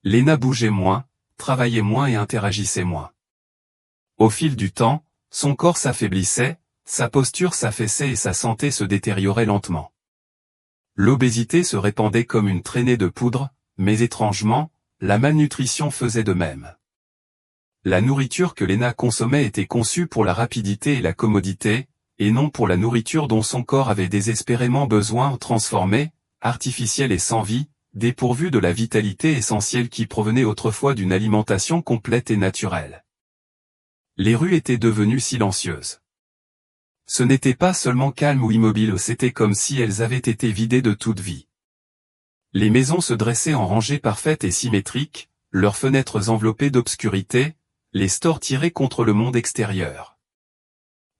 Léna bougeait moins, travaillait moins et interagissait moins. Au fil du temps, son corps s'affaiblissait, sa posture s'affaissait et sa santé se détériorait lentement. L'obésité se répandait comme une traînée de poudre, mais étrangement, la malnutrition faisait de même. La nourriture que Léna consommait était conçue pour la rapidité et la commodité, et non pour la nourriture dont son corps avait désespérément besoin, transformée, artificielle et sans vie, dépourvue de la vitalité essentielle qui provenait autrefois d'une alimentation complète et naturelle. Les rues étaient devenues silencieuses. Ce n'était pas seulement calme ou immobile, c'était comme si elles avaient été vidées de toute vie. Les maisons se dressaient en rangées parfaites et symétriques, leurs fenêtres enveloppées d'obscurité, les stores tirés contre le monde extérieur.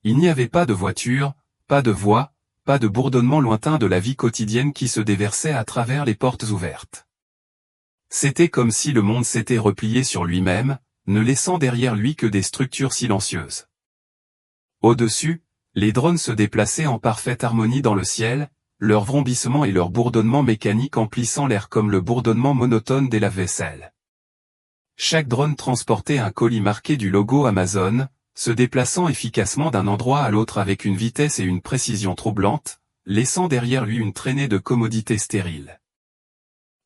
Il n'y avait pas de voitures, pas de voix, pas de bourdonnement lointain de la vie quotidienne qui se déversait à travers les portes ouvertes. C'était comme si le monde s'était replié sur lui-même, ne laissant derrière lui que des structures silencieuses. Au-dessus, les drones se déplaçaient en parfaite harmonie dans le ciel, leur vrombissement et leur bourdonnement mécanique emplissant l'air comme le bourdonnement monotone des lave-vaisselle. Chaque drone transportait un colis marqué du logo Amazon, se déplaçant efficacement d'un endroit à l'autre avec une vitesse et une précision troublantes, laissant derrière lui une traînée de commodités stériles.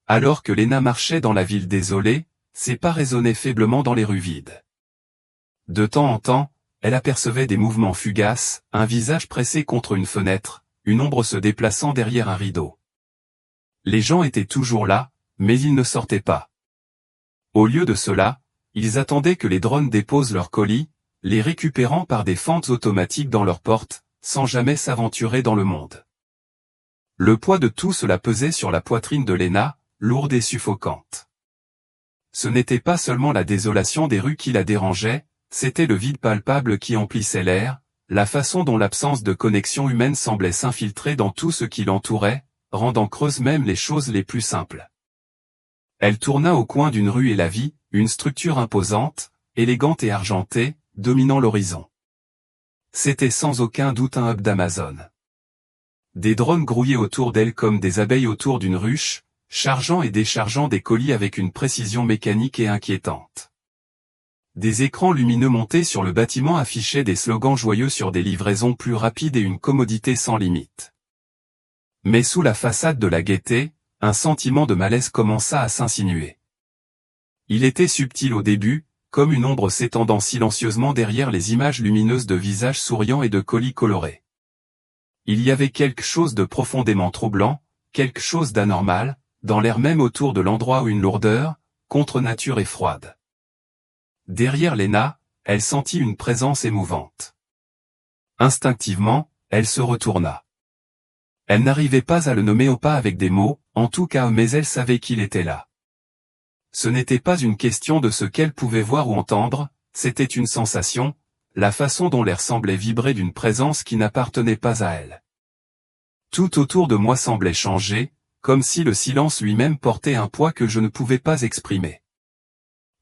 Alors que Léna marchait dans la ville désolée, ses pas résonnaient faiblement dans les rues vides. De temps en temps, elle apercevait des mouvements fugaces, un visage pressé contre une fenêtre, une ombre se déplaçant derrière un rideau. Les gens étaient toujours là, mais ils ne sortaient pas. Au lieu de cela, ils attendaient que les drones déposent leurs colis, les récupérant par des fentes automatiques dans leurs portes, sans jamais s'aventurer dans le monde. Le poids de tout cela pesait sur la poitrine de Léna, lourde et suffocante. Ce n'était pas seulement la désolation des rues qui la dérangeait, c'était le vide palpable qui emplissait l'air, la façon dont l'absence de connexion humaine semblait s'infiltrer dans tout ce qui l'entourait, rendant creuses même les choses les plus simples. Elle tourna au coin d'une rue et la vit, une structure imposante, élégante et argentée, dominant l'horizon. C'était sans aucun doute un hub d'Amazon. Des drones grouillaient autour d'elle comme des abeilles autour d'une ruche, chargeant et déchargeant des colis avec une précision mécanique et inquiétante. Des écrans lumineux montés sur le bâtiment affichaient des slogans joyeux sur des livraisons plus rapides et une commodité sans limite. Mais sous la façade de la gaieté, un sentiment de malaise commença à s'insinuer. Il était subtil au début, comme une ombre s'étendant silencieusement derrière les images lumineuses de visages souriants et de colis colorés. Il y avait quelque chose de profondément troublant, quelque chose d'anormal, dans l'air même autour de l'endroit où une lourdeur, contre nature et froide. Derrière Léna, elle sentit une présence émouvante. Instinctivement, elle se retourna. Elle n'arrivait pas à le nommer ou pas avec des mots, en tout cas mais elle savait qu'il était là. Ce n'était pas une question de ce qu'elle pouvait voir ou entendre, c'était une sensation, la façon dont l'air semblait vibrer d'une présence qui n'appartenait pas à elle. Tout autour de moi semblait changer, comme si le silence lui-même portait un poids que je ne pouvais pas exprimer.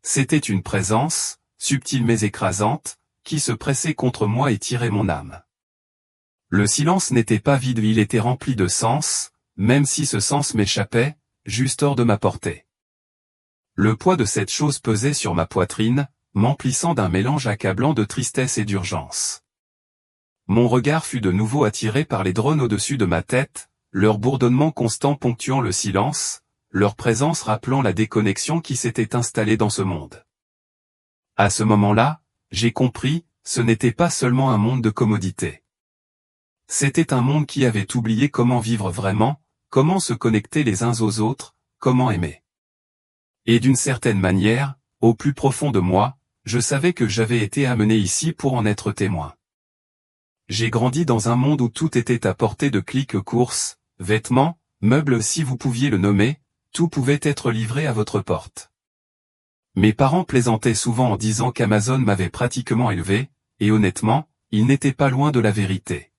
C'était une présence, subtile mais écrasante, qui se pressait contre moi et tirait mon âme. Le silence n'était pas vide, il était rempli de sens, même si ce sens m'échappait, juste hors de ma portée. Le poids de cette chose pesait sur ma poitrine, m'emplissant d'un mélange accablant de tristesse et d'urgence. Mon regard fut de nouveau attiré par les drones au-dessus de ma tête, leur bourdonnement constant ponctuant le silence, leur présence rappelant la déconnexion qui s'était installée dans ce monde. À ce moment-là, j'ai compris, ce n'était pas seulement un monde de commodité. C'était un monde qui avait oublié comment vivre vraiment, comment se connecter les uns aux autres, comment aimer. Et d'une certaine manière, au plus profond de moi, je savais que j'avais été amené ici pour en être témoin. J'ai grandi dans un monde où tout était à portée de clics courses, vêtements, meubles si vous pouviez le nommer, tout pouvait être livré à votre porte. Mes parents plaisantaient souvent en disant qu'Amazon m'avait pratiquement élevé, et honnêtement, ils n'étaient pas loin de la vérité.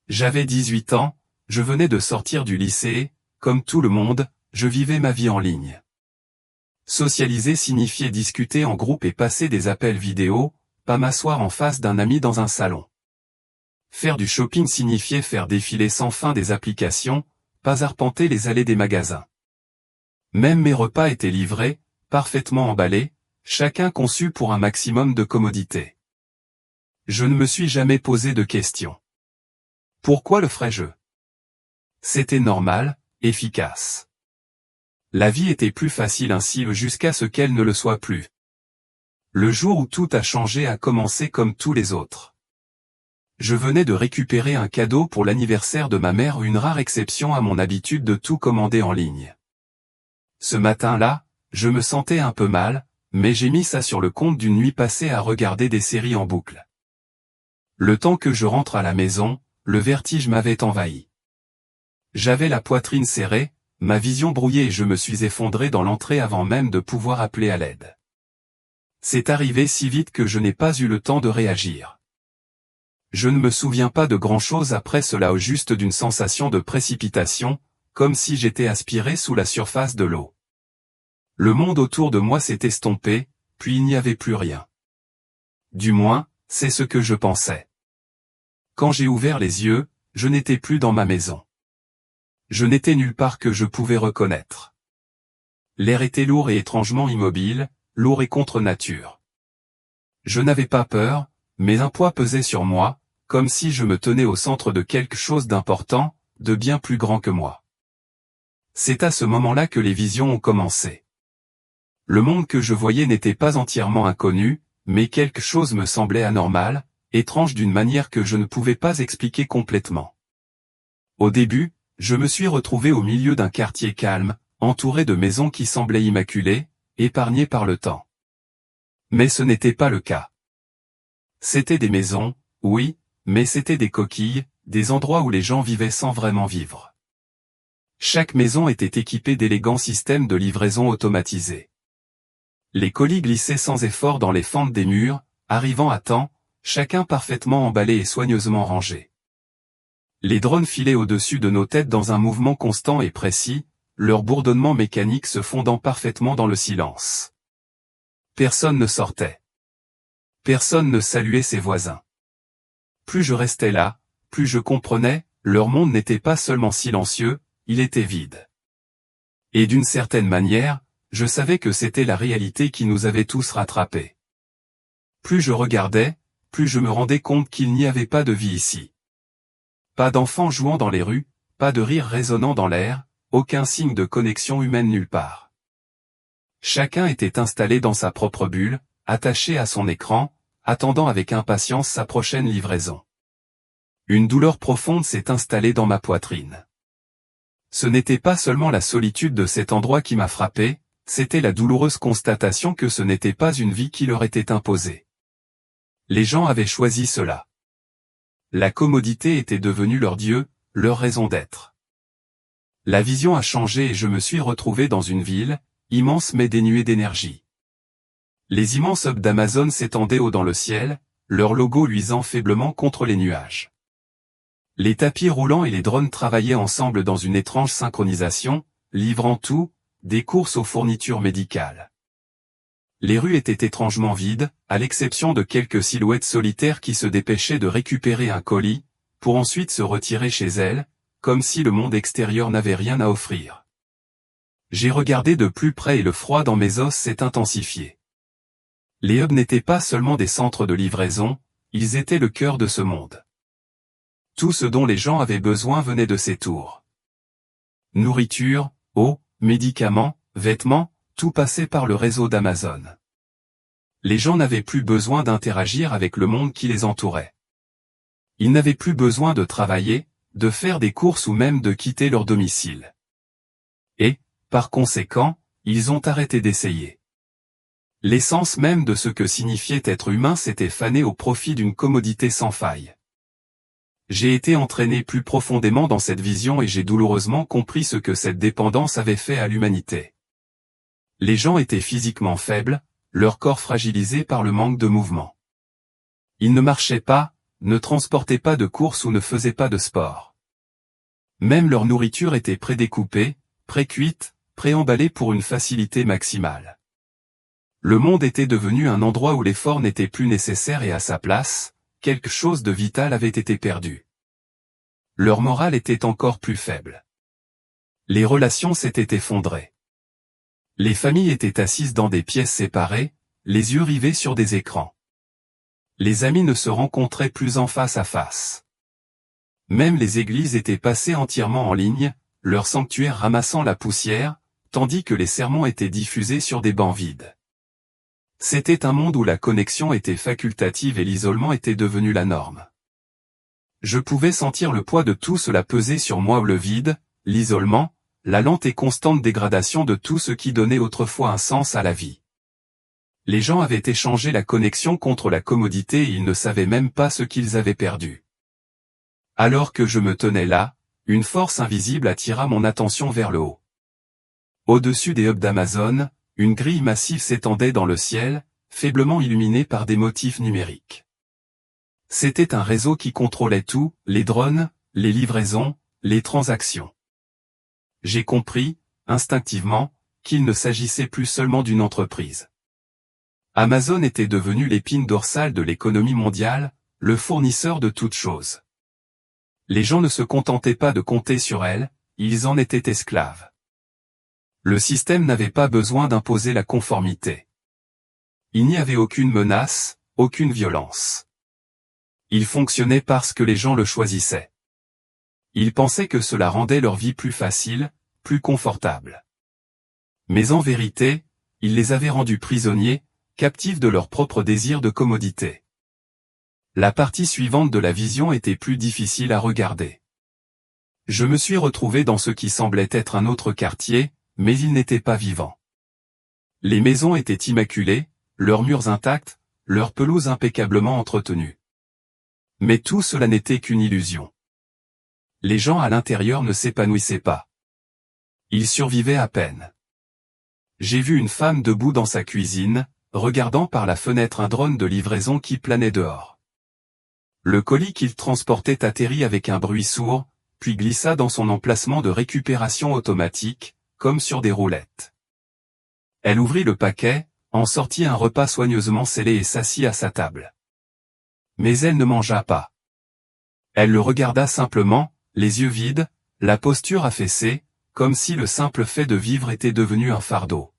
J'avais 18 ans, je venais de sortir du lycée, comme tout le monde, je vivais ma vie en ligne. Socialiser signifiait discuter en groupe et passer des appels vidéo, pas m'asseoir en face d'un ami dans un salon. Faire du shopping signifiait faire défiler sans fin des applications, pas arpenter les allées des magasins. Même mes repas étaient livrés, parfaitement emballés, chacun conçu pour un maximum de commodité. Je ne me suis jamais posé de questions. Pourquoi le ferais-je? C'était normal, efficace. La vie était plus facile ainsi jusqu'à ce qu'elle ne le soit plus. Le jour où tout a changé a commencé comme tous les autres. Je venais de récupérer un cadeau pour l'anniversaire de ma mère, une rare exception à mon habitude de tout commander en ligne. Ce matin-là, je me sentais un peu mal, mais j'ai mis ça sur le compte d'une nuit passée à regarder des séries en boucle. Le temps que je rentre à la maison, le vertige m'avait envahi. J'avais la poitrine serrée, ma vision brouillée et je me suis effondré dans l'entrée avant même de pouvoir appeler à l'aide. C'est arrivé si vite que je n'ai pas eu le temps de réagir. Je ne me souviens pas de grand-chose après cela, au juste d'une sensation de précipitation, comme si j'étais aspiré sous la surface de l'eau. Le monde autour de moi s'est estompé, puis il n'y avait plus rien. Du moins, c'est ce que je pensais. Quand j'ai ouvert les yeux, je n'étais plus dans ma maison. Je n'étais nulle part que je pouvais reconnaître. L'air était lourd et étrangement immobile, lourd et contre nature. Je n'avais pas peur, mais un poids pesait sur moi, comme si je me tenais au centre de quelque chose d'important, de bien plus grand que moi. C'est à ce moment-là que les visions ont commencé. Le monde que je voyais n'était pas entièrement inconnu, mais quelque chose me semblait anormal, étrange d'une manière que je ne pouvais pas expliquer complètement. Au début, je me suis retrouvé au milieu d'un quartier calme, entouré de maisons qui semblaient immaculées, épargnées par le temps. Mais ce n'était pas le cas. C'étaient des maisons, oui, mais c'étaient des coquilles, des endroits où les gens vivaient sans vraiment vivre. Chaque maison était équipée d'élégants systèmes de livraison automatisés. Les colis glissaient sans effort dans les fentes des murs, arrivant à temps, chacun parfaitement emballé et soigneusement rangé. Les drones filaient au-dessus de nos têtes dans un mouvement constant et précis, leur bourdonnement mécanique se fondant parfaitement dans le silence. Personne ne sortait. Personne ne saluait ses voisins. Plus je restais là, plus je comprenais, leur monde n'était pas seulement silencieux, il était vide. Et d'une certaine manière, je savais que c'était la réalité qui nous avait tous rattrapés. Plus je regardais, plus je me rendais compte qu'il n'y avait pas de vie ici. Pas d'enfants jouant dans les rues, pas de rire résonnant dans l'air, aucun signe de connexion humaine nulle part. Chacun était installé dans sa propre bulle, attaché à son écran, attendant avec impatience sa prochaine livraison. Une douleur profonde s'est installée dans ma poitrine. Ce n'était pas seulement la solitude de cet endroit qui m'a frappé, c'était la douloureuse constatation que ce n'était pas une vie qui leur était imposée. Les gens avaient choisi cela. La commodité était devenue leur dieu, leur raison d'être. La vision a changé et je me suis retrouvé dans une ville, immense mais dénuée d'énergie. Les immenses hubs d'Amazon s'étendaient haut dans le ciel, leur logo luisant faiblement contre les nuages. Les tapis roulants et les drones travaillaient ensemble dans une étrange synchronisation, livrant tout, des courses aux fournitures médicales. Les rues étaient étrangement vides, à l'exception de quelques silhouettes solitaires qui se dépêchaient de récupérer un colis, pour ensuite se retirer chez elles, comme si le monde extérieur n'avait rien à offrir. J'ai regardé de plus près et le froid dans mes os s'est intensifié. Les hubs n'étaient pas seulement des centres de livraison, ils étaient le cœur de ce monde. Tout ce dont les gens avaient besoin venait de ces tours. Nourriture, eau, médicaments, vêtements, tout passait par le réseau d'Amazon. Les gens n'avaient plus besoin d'interagir avec le monde qui les entourait. Ils n'avaient plus besoin de travailler, de faire des courses ou même de quitter leur domicile. Et, par conséquent, ils ont arrêté d'essayer. L'essence même de ce que signifiait être humain s'était fanée au profit d'une commodité sans faille. J'ai été entraîné plus profondément dans cette vision et j'ai douloureusement compris ce que cette dépendance avait fait à l'humanité. Les gens étaient physiquement faibles, leur corps fragilisé par le manque de mouvement. Ils ne marchaient pas, ne transportaient pas de courses ou ne faisaient pas de sport. Même leur nourriture était prédécoupée, précuite, préemballée pour une facilité maximale. Le monde était devenu un endroit où l'effort n'était plus nécessaire et à sa place, quelque chose de vital avait été perdu. Leur morale était encore plus faible. Les relations s'étaient effondrées. Les familles étaient assises dans des pièces séparées, les yeux rivés sur des écrans. Les amis ne se rencontraient plus en face à face. Même les églises étaient passées entièrement en ligne, leur sanctuaire ramassant la poussière, tandis que les sermons étaient diffusés sur des bancs vides. C'était un monde où la connexion était facultative et l'isolement était devenu la norme. Je pouvais sentir le poids de tout cela peser sur moi, le vide, l'isolement, la lente et constante dégradation de tout ce qui donnait autrefois un sens à la vie. Les gens avaient échangé la connexion contre la commodité et ils ne savaient même pas ce qu'ils avaient perdu. Alors que je me tenais là, une force invisible attira mon attention vers le haut. Au-dessus des hubs d'Amazon, une grille massive s'étendait dans le ciel, faiblement illuminée par des motifs numériques. C'était un réseau qui contrôlait tout, les drones, les livraisons, les transactions. J'ai compris, instinctivement, qu'il ne s'agissait plus seulement d'une entreprise. Amazon était devenu l'épine dorsale de l'économie mondiale, le fournisseur de toutes choses. Les gens ne se contentaient pas de compter sur elle, ils en étaient esclaves. Le système n'avait pas besoin d'imposer la conformité. Il n'y avait aucune menace, aucune violence. Il fonctionnait parce que les gens le choisissaient. Ils pensaient que cela rendait leur vie plus facile, plus confortable. Mais en vérité, il les avait rendus prisonniers, captifs de leur propre désir de commodité. La partie suivante de la vision était plus difficile à regarder. Je me suis retrouvé dans ce qui semblait être un autre quartier, mais il n'était pas vivant. Les maisons étaient immaculées, leurs murs intacts, leurs pelouses impeccablement entretenues. Mais tout cela n'était qu'une illusion. Les gens à l'intérieur ne s'épanouissaient pas. Ils survivaient à peine. J'ai vu une femme debout dans sa cuisine, regardant par la fenêtre un drone de livraison qui planait dehors. Le colis qu'il transportait atterrit avec un bruit sourd, puis glissa dans son emplacement de récupération automatique, comme sur des roulettes. Elle ouvrit le paquet, en sortit un repas soigneusement scellé et s'assit à sa table. Mais elle ne mangea pas. Elle le regarda simplement, les yeux vides, la posture affaissée, comme si le simple fait de vivre était devenu un fardeau.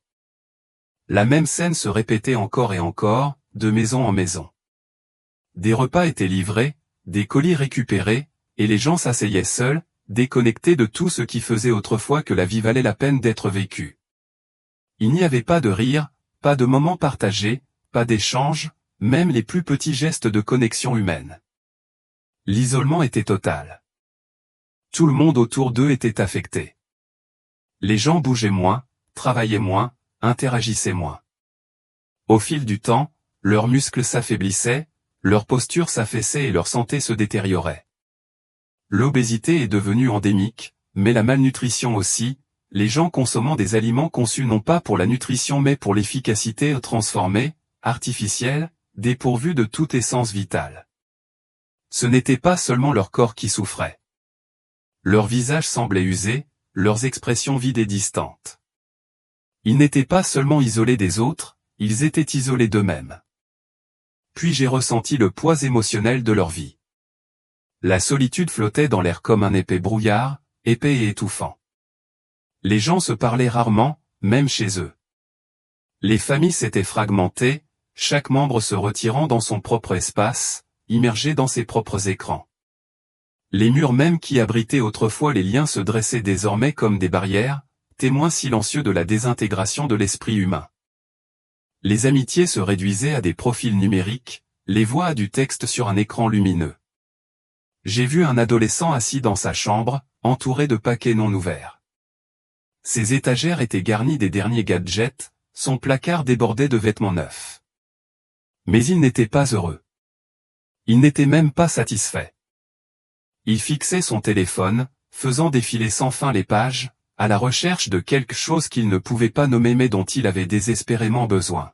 La même scène se répétait encore et encore, de maison en maison. Des repas étaient livrés, des colis récupérés, et les gens s'asseyaient seuls, déconnectés de tout ce qui faisait autrefois que la vie valait la peine d'être vécue. Il n'y avait pas de rire, pas de moments partagés, pas d'échanges, même les plus petits gestes de connexion humaine. L'isolement était total. Tout le monde autour d'eux était affecté. Les gens bougeaient moins, travaillaient moins, interagissaient moins. Au fil du temps, leurs muscles s'affaiblissaient, leur posture s'affaissait et leur santé se détériorait. L'obésité est devenue endémique, mais la malnutrition aussi, les gens consommant des aliments conçus non pas pour la nutrition mais pour l'efficacité transformée, artificielle, dépourvue de toute essence vitale. Ce n'était pas seulement leur corps qui souffrait. Leurs visages semblaient usés, leurs expressions vides et distantes. Ils n'étaient pas seulement isolés des autres, ils étaient isolés d'eux-mêmes. Puis j'ai ressenti le poids émotionnel de leur vie. La solitude flottait dans l'air comme un épais brouillard, épais et étouffant. Les gens se parlaient rarement, même chez eux. Les familles s'étaient fragmentées, chaque membre se retirant dans son propre espace, immergé dans ses propres écrans. Les murs même qui abritaient autrefois les liens se dressaient désormais comme des barrières, témoins silencieux de la désintégration de l'esprit humain. Les amitiés se réduisaient à des profils numériques, les voix à du texte sur un écran lumineux. J'ai vu un adolescent assis dans sa chambre, entouré de paquets non ouverts. Ses étagères étaient garnies des derniers gadgets, son placard débordait de vêtements neufs. Mais il n'était pas heureux. Il n'était même pas satisfait. Il fixait son téléphone, faisant défiler sans fin les pages, à la recherche de quelque chose qu'il ne pouvait pas nommer mais dont il avait désespérément besoin.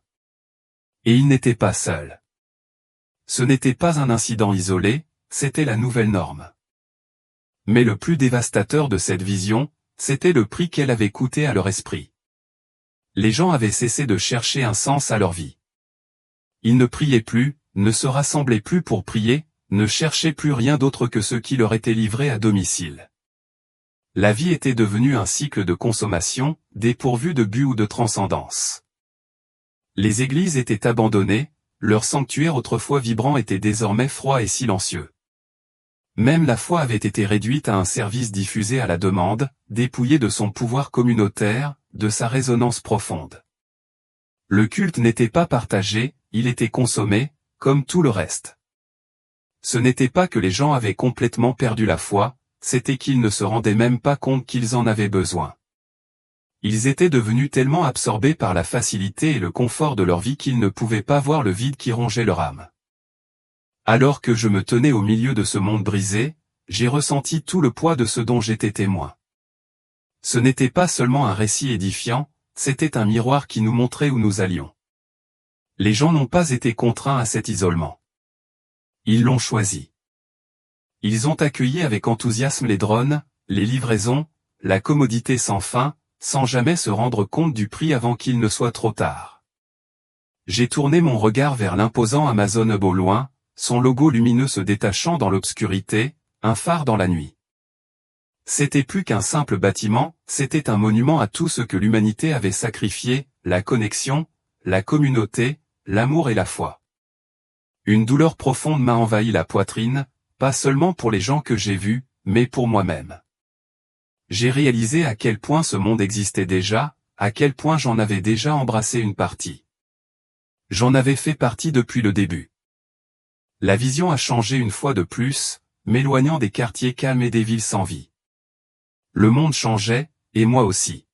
Et il n'était pas seul. Ce n'était pas un incident isolé, c'était la nouvelle norme. Mais le plus dévastateur de cette vision, c'était le prix qu'elle avait coûté à leur esprit. Les gens avaient cessé de chercher un sens à leur vie. Ils ne priaient plus, ne se rassemblaient plus pour prier, ne cherchaient plus rien d'autre que ce qui leur était livré à domicile. La vie était devenue un cycle de consommation, dépourvu de but ou de transcendance. Les églises étaient abandonnées, leurs sanctuaires autrefois vibrants étaient désormais froids et silencieux. Même la foi avait été réduite à un service diffusé à la demande, dépouillé de son pouvoir communautaire, de sa résonance profonde. Le culte n'était pas partagé, il était consommé, comme tout le reste. Ce n'était pas que les gens avaient complètement perdu la foi, c'était qu'ils ne se rendaient même pas compte qu'ils en avaient besoin. Ils étaient devenus tellement absorbés par la facilité et le confort de leur vie qu'ils ne pouvaient pas voir le vide qui rongeait leur âme. Alors que je me tenais au milieu de ce monde brisé, j'ai ressenti tout le poids de ce dont j'étais témoin. Ce n'était pas seulement un récit édifiant, c'était un miroir qui nous montrait où nous allions. Les gens n'ont pas été contraints à cet isolement. Ils l'ont choisi. Ils ont accueilli avec enthousiasme les drones, les livraisons, la commodité sans fin, sans jamais se rendre compte du prix avant qu'il ne soit trop tard. J'ai tourné mon regard vers l'imposant Amazon Hub au loin, son logo lumineux se détachant dans l'obscurité, un phare dans la nuit. C'était plus qu'un simple bâtiment, c'était un monument à tout ce que l'humanité avait sacrifié, la connexion, la communauté, l'amour et la foi. Une douleur profonde m'a envahi la poitrine, pas seulement pour les gens que j'ai vus, mais pour moi-même. J'ai réalisé à quel point ce monde existait déjà, à quel point j'en avais déjà embrassé une partie. J'en avais fait partie depuis le début. La vision a changé une fois de plus, m'éloignant des quartiers calmes et des villes sans vie. Le monde changeait, et moi aussi.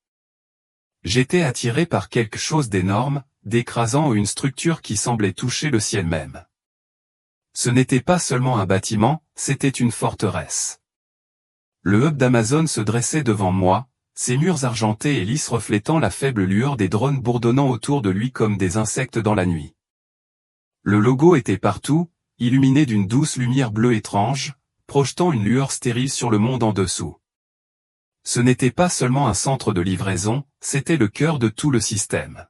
J'étais attiré par quelque chose d'énorme, d'écrasant ou une structure qui semblait toucher le ciel même. Ce n'était pas seulement un bâtiment, c'était une forteresse. Le hub d'Amazon se dressait devant moi, ses murs argentés et lisses reflétant la faible lueur des drones bourdonnant autour de lui comme des insectes dans la nuit. Le logo était partout, illuminé d'une douce lumière bleue étrange, projetant une lueur stérile sur le monde en dessous. Ce n'était pas seulement un centre de livraison, c'était le cœur de tout le système.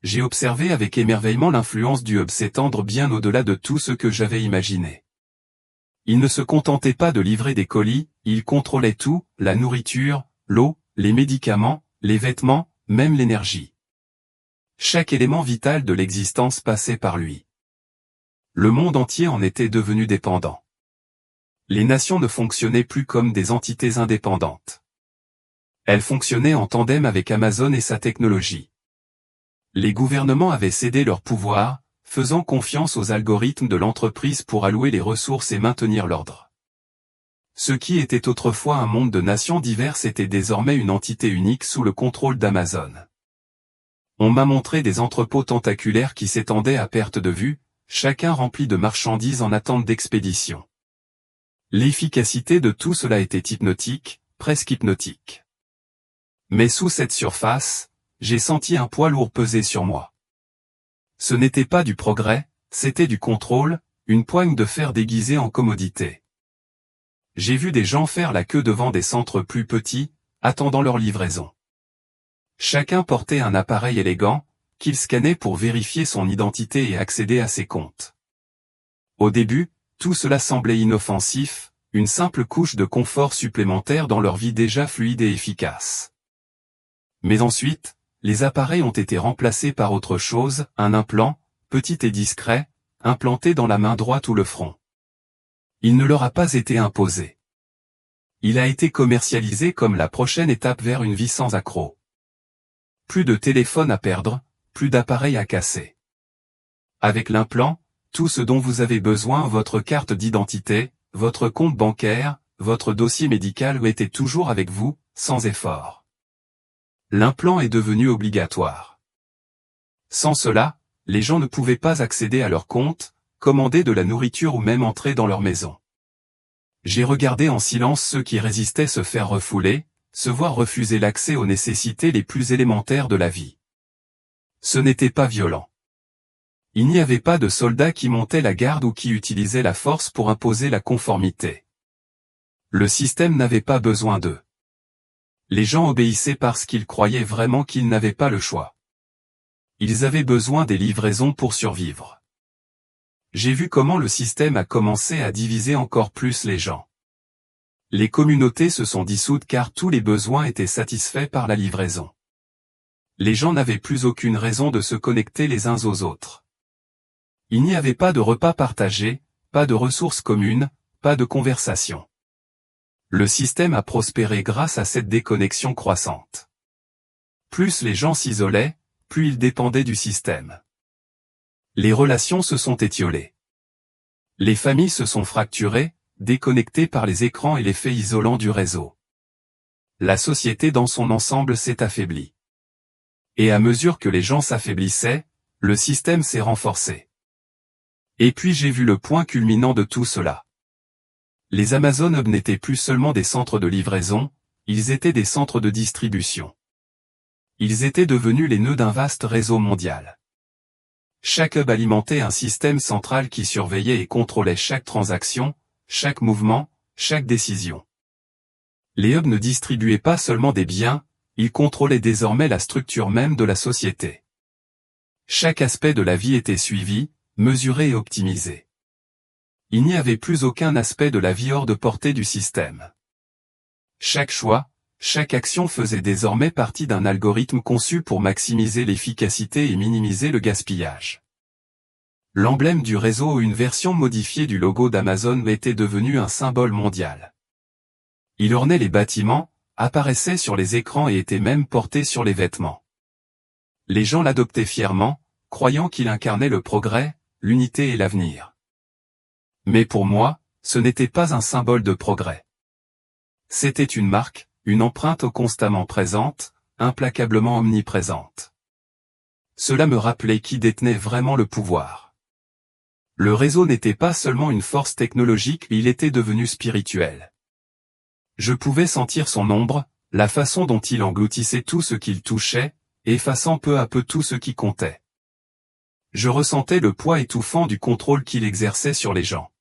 J'ai observé avec émerveillement l'influence du hub s'étendre bien au-delà de tout ce que j'avais imaginé. Il ne se contentait pas de livrer des colis, il contrôlait tout, la nourriture, l'eau, les médicaments, les vêtements, même l'énergie. Chaque élément vital de l'existence passait par lui. Le monde entier en était devenu dépendant. Les nations ne fonctionnaient plus comme des entités indépendantes. Elles fonctionnaient en tandem avec Amazon et sa technologie. Les gouvernements avaient cédé leur pouvoir, faisant confiance aux algorithmes de l'entreprise pour allouer les ressources et maintenir l'ordre. Ce qui était autrefois un monde de nations diverses était désormais une entité unique sous le contrôle d'Amazon. On m'a montré des entrepôts tentaculaires qui s'étendaient à perte de vue, chacun rempli de marchandises en attente d'expédition. L'efficacité de tout cela était hypnotique, presque hypnotique. Mais sous cette surface, j'ai senti un poids lourd peser sur moi. Ce n'était pas du progrès, c'était du contrôle, une poigne de fer déguisée en commodité. J'ai vu des gens faire la queue devant des centres plus petits, attendant leur livraison. Chacun portait un appareil élégant, qu'il scannait pour vérifier son identité et accéder à ses comptes. Au début, tout cela semblait inoffensif, une simple couche de confort supplémentaire dans leur vie déjà fluide et efficace. Mais ensuite, les appareils ont été remplacés par autre chose, un implant, petit et discret, implanté dans la main droite ou le front. Il ne leur a pas été imposé. Il a été commercialisé comme la prochaine étape vers une vie sans accroc. Plus de téléphone à perdre, plus d'appareils à casser. Avec l'implant, tout ce dont vous avez besoin, votre carte d'identité, votre compte bancaire, votre dossier médical était toujours avec vous, sans effort. L'implant est devenu obligatoire. Sans cela, les gens ne pouvaient pas accéder à leur compte, commander de la nourriture ou même entrer dans leur maison. J'ai regardé en silence ceux qui résistaient se faire refouler, se voir refuser l'accès aux nécessités les plus élémentaires de la vie. Ce n'était pas violent. Il n'y avait pas de soldats qui montaient la garde ou qui utilisaient la force pour imposer la conformité. Le système n'avait pas besoin d'eux. Les gens obéissaient parce qu'ils croyaient vraiment qu'ils n'avaient pas le choix. Ils avaient besoin des livraisons pour survivre. J'ai vu comment le système a commencé à diviser encore plus les gens. Les communautés se sont dissoutes car tous les besoins étaient satisfaits par la livraison. Les gens n'avaient plus aucune raison de se connecter les uns aux autres. Il n'y avait pas de repas partagés, pas de ressources communes, pas de conversation. Le système a prospéré grâce à cette déconnexion croissante. Plus les gens s'isolaient, plus ils dépendaient du système. Les relations se sont étiolées. Les familles se sont fracturées, déconnectées par les écrans et l'effet isolant du réseau. La société dans son ensemble s'est affaiblie. Et à mesure que les gens s'affaiblissaient, le système s'est renforcé. Et puis j'ai vu le point culminant de tout cela. Les Amazon Hub n'étaient plus seulement des centres de livraison, ils étaient des centres de distribution. Ils étaient devenus les nœuds d'un vaste réseau mondial. Chaque hub alimentait un système central qui surveillait et contrôlait chaque transaction, chaque mouvement, chaque décision. Les hubs ne distribuaient pas seulement des biens, ils contrôlaient désormais la structure même de la société. Chaque aspect de la vie était suivi, mesuré et optimisé. Il n'y avait plus aucun aspect de la vie hors de portée du système. Chaque choix, chaque action faisait désormais partie d'un algorithme conçu pour maximiser l'efficacité et minimiser le gaspillage. L'emblème du réseau ou une version modifiée du logo d'Amazon était devenu un symbole mondial. Il ornait les bâtiments, apparaissait sur les écrans et était même porté sur les vêtements. Les gens l'adoptaient fièrement, croyant qu'il incarnait le progrès, l'unité et l'avenir. Mais pour moi, ce n'était pas un symbole de progrès. C'était une marque, une empreinte constamment présente, implacablement omniprésente. Cela me rappelait qui détenait vraiment le pouvoir. Le réseau n'était pas seulement une force technologique, il était devenu spirituel. Je pouvais sentir son ombre, la façon dont il engloutissait tout ce qu'il touchait, effaçant peu à peu tout ce qui comptait. Je ressentais le poids étouffant du contrôle qu'il exerçait sur les gens.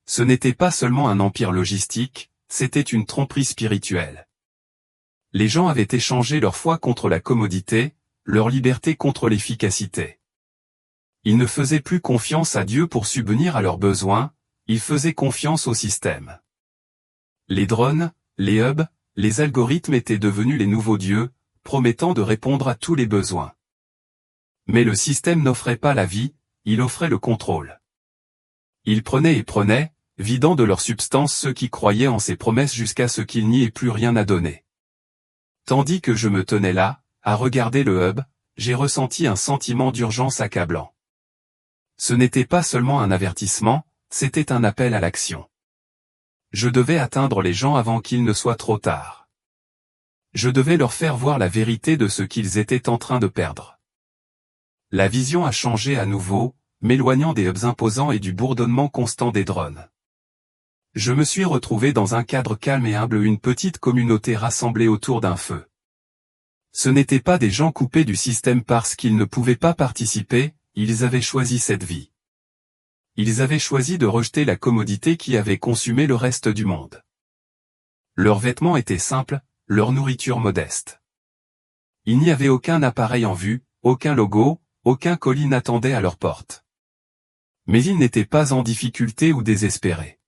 Ce n'était pas seulement un empire logistique, c'était une tromperie spirituelle. Les gens avaient échangé leur foi contre la commodité, leur liberté contre l'efficacité. Ils ne faisaient plus confiance à Dieu pour subvenir à leurs besoins, ils faisaient confiance au système. Les drones, les hubs, les algorithmes étaient devenus les nouveaux dieux, promettant de répondre à tous les besoins. Mais le système n'offrait pas la vie, il offrait le contrôle. Il prenait et prenait, vidant de leur substance ceux qui croyaient en ses promesses jusqu'à ce qu'il n'y ait plus rien à donner. Tandis que je me tenais là, à regarder le hub, j'ai ressenti un sentiment d'urgence accablant. Ce n'était pas seulement un avertissement, c'était un appel à l'action. Je devais atteindre les gens avant qu'il ne soit trop tard. Je devais leur faire voir la vérité de ce qu'ils étaient en train de perdre. La vision a changé à nouveau, m'éloignant des hubs imposants et du bourdonnement constant des drones. Je me suis retrouvé dans un cadre calme et humble, une petite communauté rassemblée autour d'un feu. Ce n'étaient pas des gens coupés du système parce qu'ils ne pouvaient pas participer, ils avaient choisi cette vie. Ils avaient choisi de rejeter la commodité qui avait consumé le reste du monde. Leurs vêtements étaient simples, leur nourriture modeste. Il n'y avait aucun appareil en vue, aucun logo, aucun colis n'attendait à leur porte. Mais ils n'étaient pas en difficulté ou désespérés.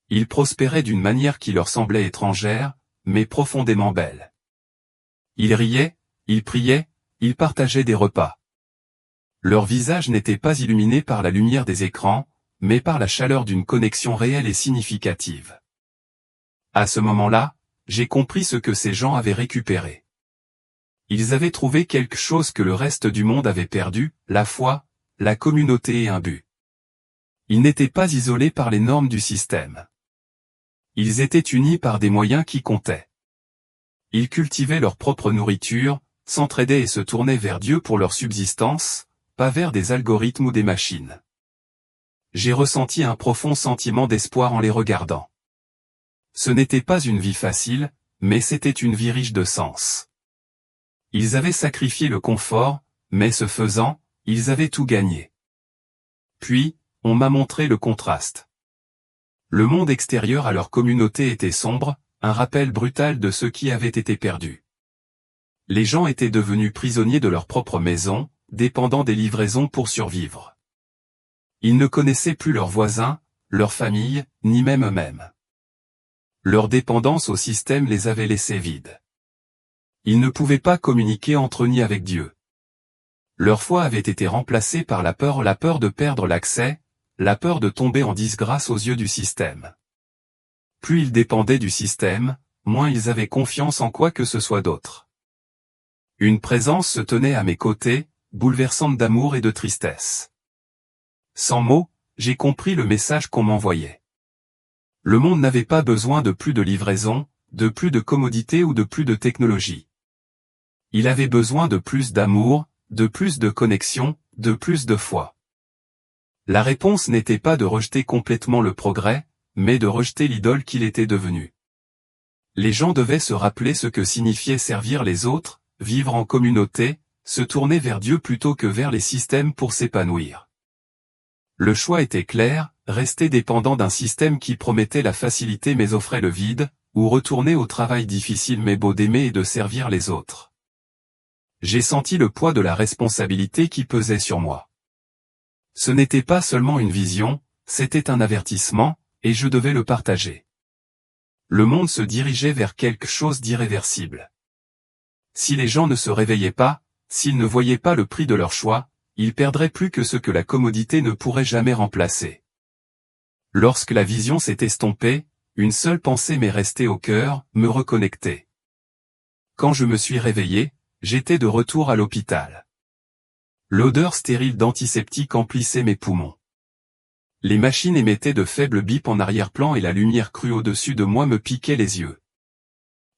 Ils prospéraient d'une manière qui leur semblait étrangère, mais profondément belle. Ils riaient, ils priaient, ils partageaient des repas. Leurs visages n'étaient pas illuminés par la lumière des écrans, mais par la chaleur d'une connexion réelle et significative. À ce moment-là, j'ai compris ce que ces gens avaient récupéré. Ils avaient trouvé quelque chose que le reste du monde avait perdu, la foi, la communauté et un but. Ils n'étaient pas isolés par les normes du système. Ils étaient unis par des moyens qui comptaient. Ils cultivaient leur propre nourriture, s'entraidaient et se tournaient vers Dieu pour leur subsistance, pas vers des algorithmes ou des machines. J'ai ressenti un profond sentiment d'espoir en les regardant. Ce n'était pas une vie facile, mais c'était une vie riche de sens. Ils avaient sacrifié le confort, mais ce faisant, ils avaient tout gagné. Puis, on m'a montré le contraste. Le monde extérieur à leur communauté était sombre, un rappel brutal de ce qui avait été perdu. Les gens étaient devenus prisonniers de leur propre maison, dépendant des livraisons pour survivre. Ils ne connaissaient plus leurs voisins, leur famille, ni même eux-mêmes. Leur dépendance au système les avait laissés vides. Ils ne pouvaient pas communiquer entre eux ni avec Dieu. Leur foi avait été remplacée par la peur de perdre l'accès, la peur de tomber en disgrâce aux yeux du système. Plus ils dépendaient du système, moins ils avaient confiance en quoi que ce soit d'autre. Une présence se tenait à mes côtés, bouleversante d'amour et de tristesse. Sans mots, j'ai compris le message qu'on m'envoyait. Le monde n'avait pas besoin de plus de livraison, de plus de commodité ou de plus de technologie. Il avait besoin de plus d'amour, de plus de connexion, de plus de foi. La réponse n'était pas de rejeter complètement le progrès, mais de rejeter l'idole qu'il était devenu. Les gens devaient se rappeler ce que signifiait servir les autres, vivre en communauté, se tourner vers Dieu plutôt que vers les systèmes pour s'épanouir. Le choix était clair, rester dépendant d'un système qui promettait la facilité mais offrait le vide, ou retourner au travail difficile mais beau d'aimer et de servir les autres. J'ai senti le poids de la responsabilité qui pesait sur moi. Ce n'était pas seulement une vision, c'était un avertissement, et je devais le partager. Le monde se dirigeait vers quelque chose d'irréversible. Si les gens ne se réveillaient pas, s'ils ne voyaient pas le prix de leur choix, ils perdraient plus que ce que la commodité ne pourrait jamais remplacer. Lorsque la vision s'est estompée, une seule pensée m'est restée au cœur, me reconnecter. Quand je me suis réveillé, j'étais de retour à l'hôpital. L'odeur stérile d'antiseptique emplissait mes poumons. Les machines émettaient de faibles bips en arrière-plan et la lumière crue au-dessus de moi me piquait les yeux.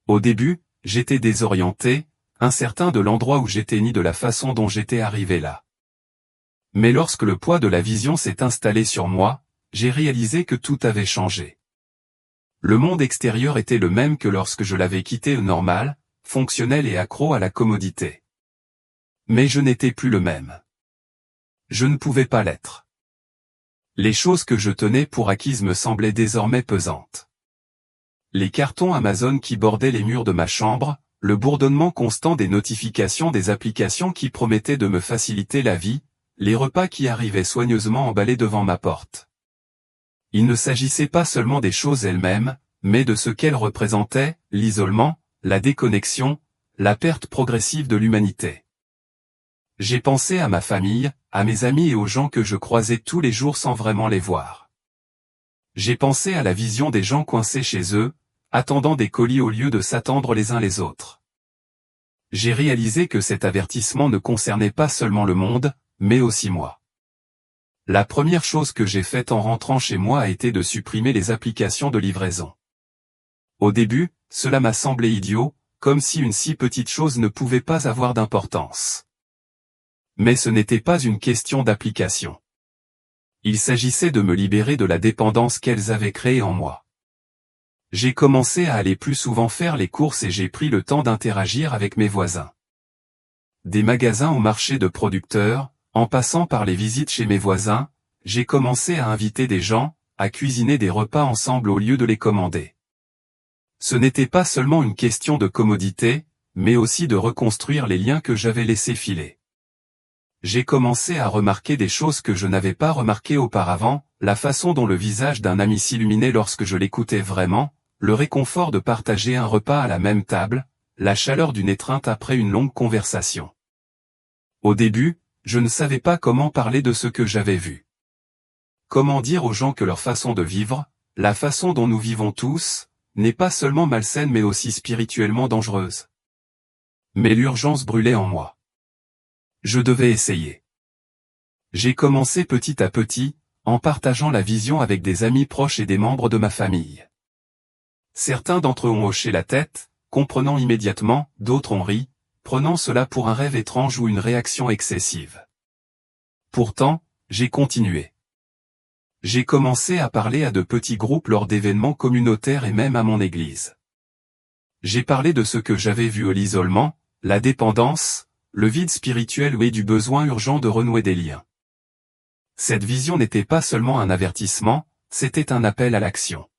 Au début, j'étais désorienté, incertain de l'endroit où j'étais ni de la façon dont j'étais arrivé là. Mais lorsque le poids de la vision s'est installé sur moi, j'ai réalisé que tout avait changé. Le monde extérieur était le même que lorsque je l'avais quitté normal, fonctionnel et accro à la commodité. Mais je n'étais plus le même. Je ne pouvais pas l'être. Les choses que je tenais pour acquises me semblaient désormais pesantes. Les cartons Amazon qui bordaient les murs de ma chambre, le bourdonnement constant des notifications des applications qui promettaient de me faciliter la vie, les repas qui arrivaient soigneusement emballés devant ma porte. Il ne s'agissait pas seulement des choses elles-mêmes, mais de ce qu'elles représentaient, l'isolement, la déconnexion, la perte progressive de l'humanité. J'ai pensé à ma famille, à mes amis et aux gens que je croisais tous les jours sans vraiment les voir. J'ai pensé à la vision des gens coincés chez eux, attendant des colis au lieu de s'attendre les uns les autres. J'ai réalisé que cet avertissement ne concernait pas seulement le monde, mais aussi moi. La première chose que j'ai faite en rentrant chez moi a été de supprimer les applications de livraison. Au début, cela m'a semblé idiot, comme si une si petite chose ne pouvait pas avoir d'importance. Mais ce n'était pas une question d'application. Il s'agissait de me libérer de la dépendance qu'elles avaient créée en moi. J'ai commencé à aller plus souvent faire les courses et j'ai pris le temps d'interagir avec mes voisins. Des magasins au marché de producteurs, en passant par les visites chez mes voisins, j'ai commencé à inviter des gens, à cuisiner des repas ensemble au lieu de les commander. Ce n'était pas seulement une question de commodité, mais aussi de reconstruire les liens que j'avais laissés filer. J'ai commencé à remarquer des choses que je n'avais pas remarquées auparavant, la façon dont le visage d'un ami s'illuminait lorsque je l'écoutais vraiment, le réconfort de partager un repas à la même table, la chaleur d'une étreinte après une longue conversation. Au début, je ne savais pas comment parler de ce que j'avais vu. Comment dire aux gens que leur façon de vivre, la façon dont nous vivons tous, n'est pas seulement malsaine mais aussi spirituellement dangereuse. Mais l'urgence brûlait en moi. Je devais essayer. J'ai commencé petit à petit, en partageant la vision avec des amis proches et des membres de ma famille. Certains d'entre eux ont hoché la tête, comprenant immédiatement, d'autres ont ri, prenant cela pour un rêve étrange ou une réaction excessive. Pourtant, j'ai continué. J'ai commencé à parler à de petits groupes lors d'événements communautaires et même à mon église. J'ai parlé de ce que j'avais vu à l'isolement, la dépendance, le vide spirituel et du besoin urgent de renouer des liens. Cette vision n'était pas seulement un avertissement, c'était un appel à l'action.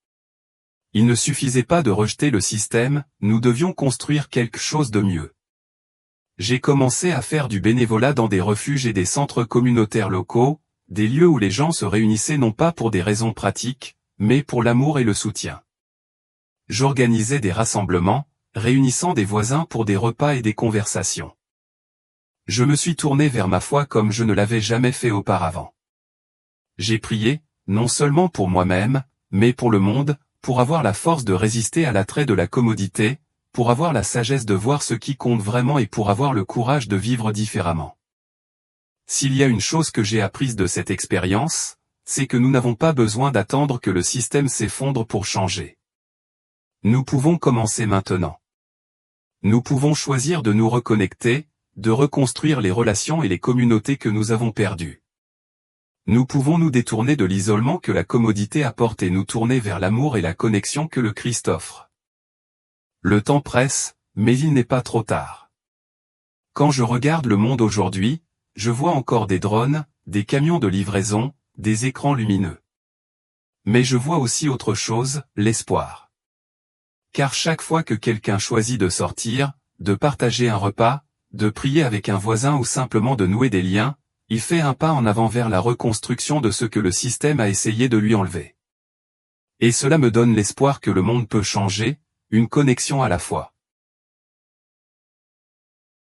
Il ne suffisait pas de rejeter le système, nous devions construire quelque chose de mieux. J'ai commencé à faire du bénévolat dans des refuges et des centres communautaires locaux, des lieux où les gens se réunissaient non pas pour des raisons pratiques, mais pour l'amour et le soutien. j'organisais des rassemblements, réunissant des voisins pour des repas et des conversations. Je me suis tourné vers ma foi comme je ne l'avais jamais fait auparavant. J'ai prié, non seulement pour moi-même, mais pour le monde, pour avoir la force de résister à l'attrait de la commodité, pour avoir la sagesse de voir ce qui compte vraiment et pour avoir le courage de vivre différemment. S'il y a une chose que j'ai apprise de cette expérience, c'est que nous n'avons pas besoin d'attendre que le système s'effondre pour changer. Nous pouvons commencer maintenant. Nous pouvons choisir de nous reconnecter, de reconstruire les relations et les communautés que nous avons perdues. Nous pouvons nous détourner de l'isolement que la commodité apporte et nous tourner vers l'amour et la connexion que le Christ offre. Le temps presse, mais il n'est pas trop tard. Quand je regarde le monde aujourd'hui, je vois encore des drones, des camions de livraison, des écrans lumineux. Mais je vois aussi autre chose, l'espoir. Car chaque fois que quelqu'un choisit de sortir, de partager un repas, de prier avec un voisin ou simplement de nouer des liens, il fait un pas en avant vers la reconstruction de ce que le système a essayé de lui enlever. Et cela me donne l'espoir que le monde peut changer, une connexion à la fois.